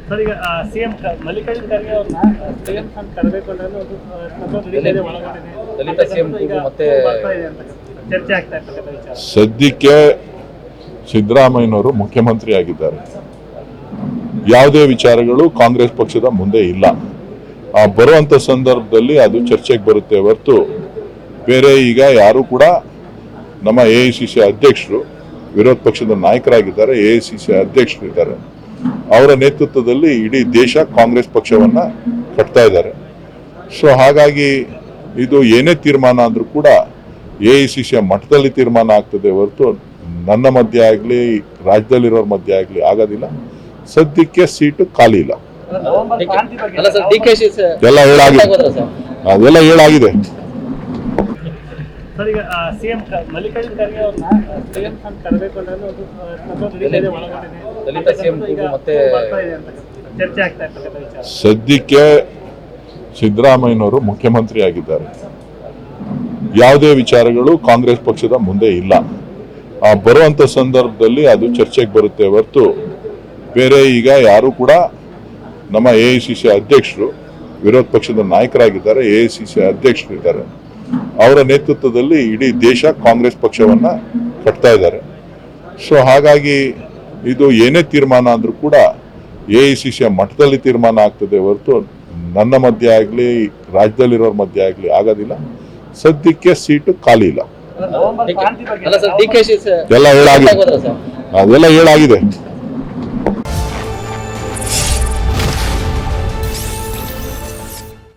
Sir ಈಗ CM Mallikarjuna Kharge ಅವ್ರನ್ನ CM ಸ್ಥಾನ ತರಬೇಕು ಅಂತ ದಲಿತ ಸಿಎಂ ಮತ್ತೆ ಚರ್ಚೆ ಆಗ್ತಾ ಇರ್ತಕ್ಕಂಥ ವಿಚಾರ. ಸದ್ಯಕ್ಕೆ ಸಿದ್ದರಾಮಯ್ಯನವರು ಮುಖ್ಯಮಂತ್ರಿ ಆಗಿದ್ದಾರೆ. ಯಾವುದೇ ವಿಚಾರಗಳು ಕಾಂಗ್ರೆಸ್ ಪಕ್ಷದ ಮುಂದೆ ಇಲ್ಲ. ಬರುವಂತ ಸಂದರ್ಭದಲ್ಲಿ ಅದು ಚರ್ಚೆಗೆ ಬರುತ್ತೆ ಹೊರತು ಬೇರೆ ಈಗ ಯಾರು ಕೂಡ ನಮ್ಮ ಎಐಸಿಸಿ ಅಧ್ಯಕ್ಷರು ವಿರೋಧ ಪಕ್ಷದ ನಾಯಕರಾಗಿದ್ದಾರೆ, ಎಐಸಿಸಿ ಅಧ್ಯಕ್ಷರು ಇದ್ದಾರೆ. ಅವರ ನೇತೃತ್ವದಲ್ಲಿ ಇಡೀ ದೇಶ ಕಾಂಗ್ರೆಸ್ ಪಕ್ಷವನ್ನ ಕಟ್ತಾ ಇದ್ದಾರೆ. ಸೊ ಹಾಗಾಗಿ ಇದು ಏನೇ ತೀರ್ಮಾನ ಅಂದ್ರೂ ಕೂಡ ಎಐಸಿಸಿಯ ಮಟ್ಟದಲ್ಲಿ ತೀರ್ಮಾನ ಆಗ್ತದೆ ಹೊರತು ನನ್ನ ಮಧ್ಯೆ ಆಗಲಿ ರಾಜ್ಯದಲ್ಲಿರೋರ ಮಧ್ಯೆ ಆಗಲಿ ಆಗೋದಿಲ್ಲ. ಸದ್ಯಕ್ಕೆ ಸೀಟು ಖಾಲಿ ಇಲ್ಲ. ಎಲ್ಲ ಅದೆಲ್ಲ ಹೇಳಾಗಿದೆ. ಸರ್ ಈಗ ಸಿಎಂ ಮಲ್ಲಿಕಾರ್ಜುನ ಖರ್ಗೆ ಅವ್ರನ್ನ ಸಿಎಂ ಸ್ಥಾನ ತರಬೇಕು ಅಂತ ದಲಿತ ಸಿಎಂ ಮತ್ತೆ ಚರ್ಚೆ ಆಗ್ತಾ ಇರ್ತಕ್ಕಂಥ ವಿಚಾರ. ಸದ್ಯಕ್ಕೆ ಸಿದ್ದರಾಮಯ್ಯನವರು ಮುಖ್ಯಮಂತ್ರಿ ಆಗಿದ್ದಾರೆ. ಯಾವುದೇ ವಿಚಾರಗಳು ಕಾಂಗ್ರೆಸ್ ಪಕ್ಷದ ಮುಂದೆ ಇಲ್ಲ. ಬರುವಂತ ಸಂದರ್ಭದಲ್ಲಿ ಅದು ಚರ್ಚೆಗೆ ಬರುತ್ತೆ ಹೊರತು ಬೇರೆ ಈಗ ಯಾರು ಕೂಡ ನಮ್ಮ ಎಐಸಿಸಿ ಅಧ್ಯಕ್ಷರು ವಿರೋಧ ಪಕ್ಷದ ನಾಯಕರಾಗಿದ್ದಾರೆ, ಎಐಸಿಸಿ ಅಧ್ಯಕ್ಷರು ಇದ್ದಾರೆ. ಅವರ ನೇತೃತ್ವದಲ್ಲಿ ಇಡೀ ದೇಶ ಕಾಂಗ್ರೆಸ್ ಪಕ್ಷವನ್ನ ಕಟ್ತಾ ಇದ್ದಾರೆ. ಸೊ ಹಾಗಾಗಿ ಇದು ಏನೇ ತೀರ್ಮಾನ ಅಂದ್ರೂ ಕೂಡ ಎಐಸಿಸಿಯ ಮಟ್ಟದಲ್ಲಿ ತೀರ್ಮಾನ ಆಗ್ತದೆ ಹೊರತು ನನ್ನ ಮಧ್ಯೆ ಆಗಲಿ ರಾಜ್ಯದಲ್ಲಿರೋರ ಮಧ್ಯೆ ಆಗಲಿ ಆಗೋದಿಲ್ಲ. ಸದ್ಯಕ್ಕೆ ಸೀಟು ಖಾಲಿ ಇಲ್ಲ. ಡಿ ಕೆ ಶಿ ಎಲ್ಲ ಹೇಳಾಗಿದೆ. ಅದೆಲ್ಲ ಹೇಳಾಗಿದೆ.